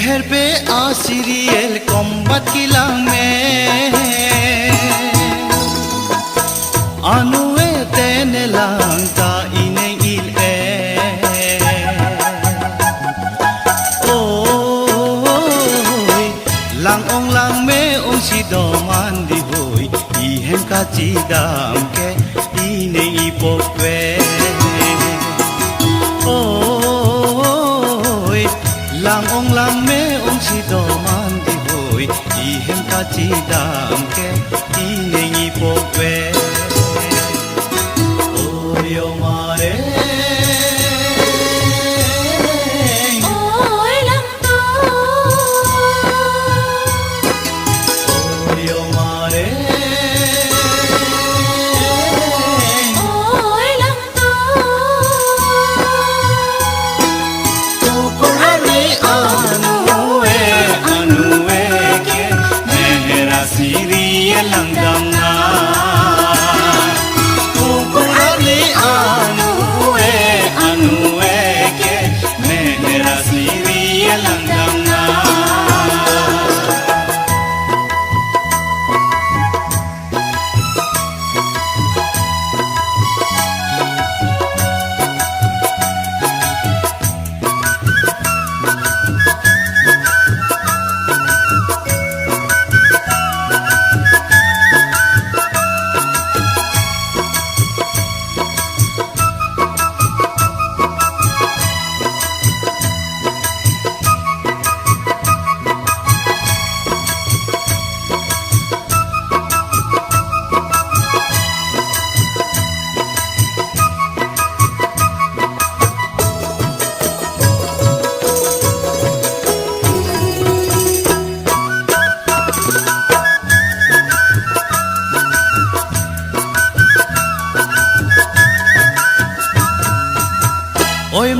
मेहर पे आसिरियल combat kilang me anue tenelang ta ine il oi lang ong lang me ong si doman di hoy ihem ka chidam ke ine ipokwe lang ong lang me ong si doman di hoy ihem ka chidam ke ineng ipokwe oyo mare ôi lăng to oyo mare ôi lăng to tu kung hari anue ke mehra siriya langdam na tu kung hari anue ke mehra siriya langdam na oi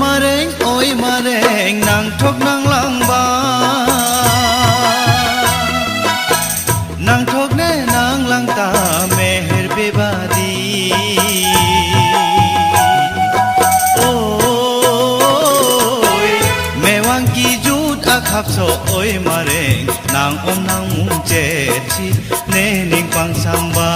mareng nang thok nang lang ba nang thok ne nang lang ta meher be badi oi mewang ki jut akhap so oi mareng nang om nang mung che chi ne ning pang samba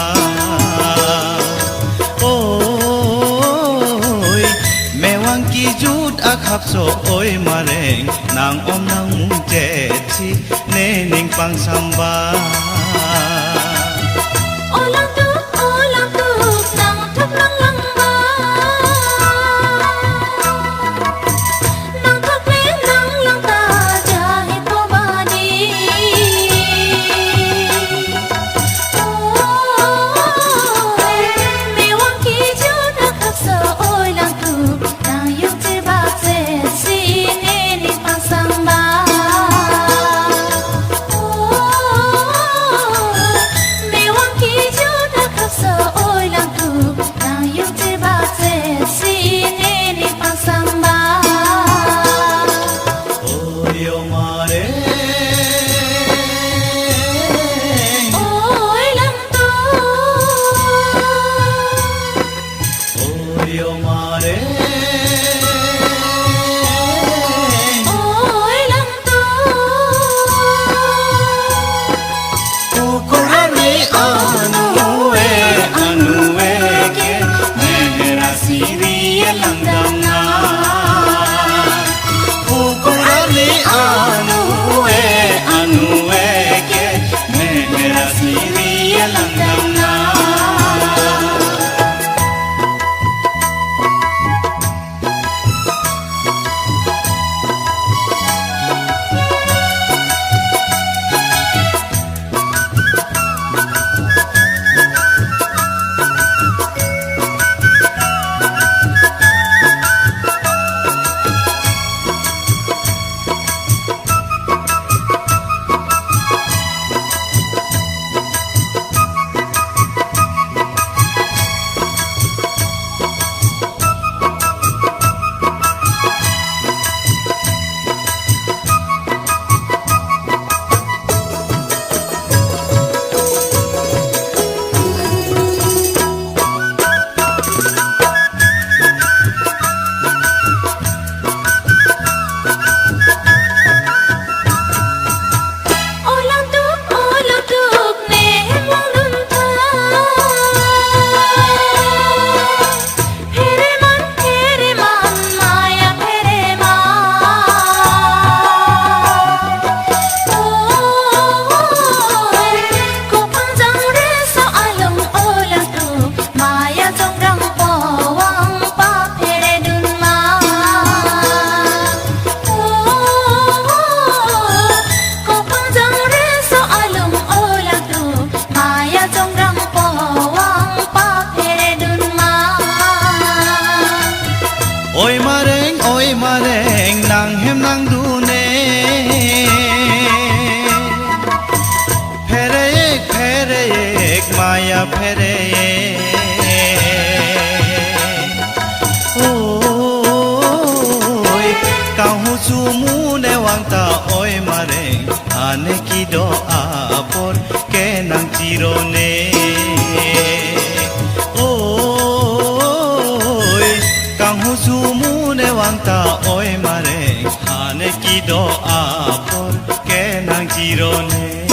mewang ki jut akhap so oi mareng nang om nang mung che chi ne ning pang samba ôi lăng tu nang thop nang lang ba nang thop le nang lang ta jahe po ba di ôi mewang ki jut akhap so oi lăng tu nang yung che ba se si ne ni pang sang ba husu ne wangta oi mareng ane kido apor ke nang chirone oi kang husu ne wangta oi mareng ane kido apor ke nang chirone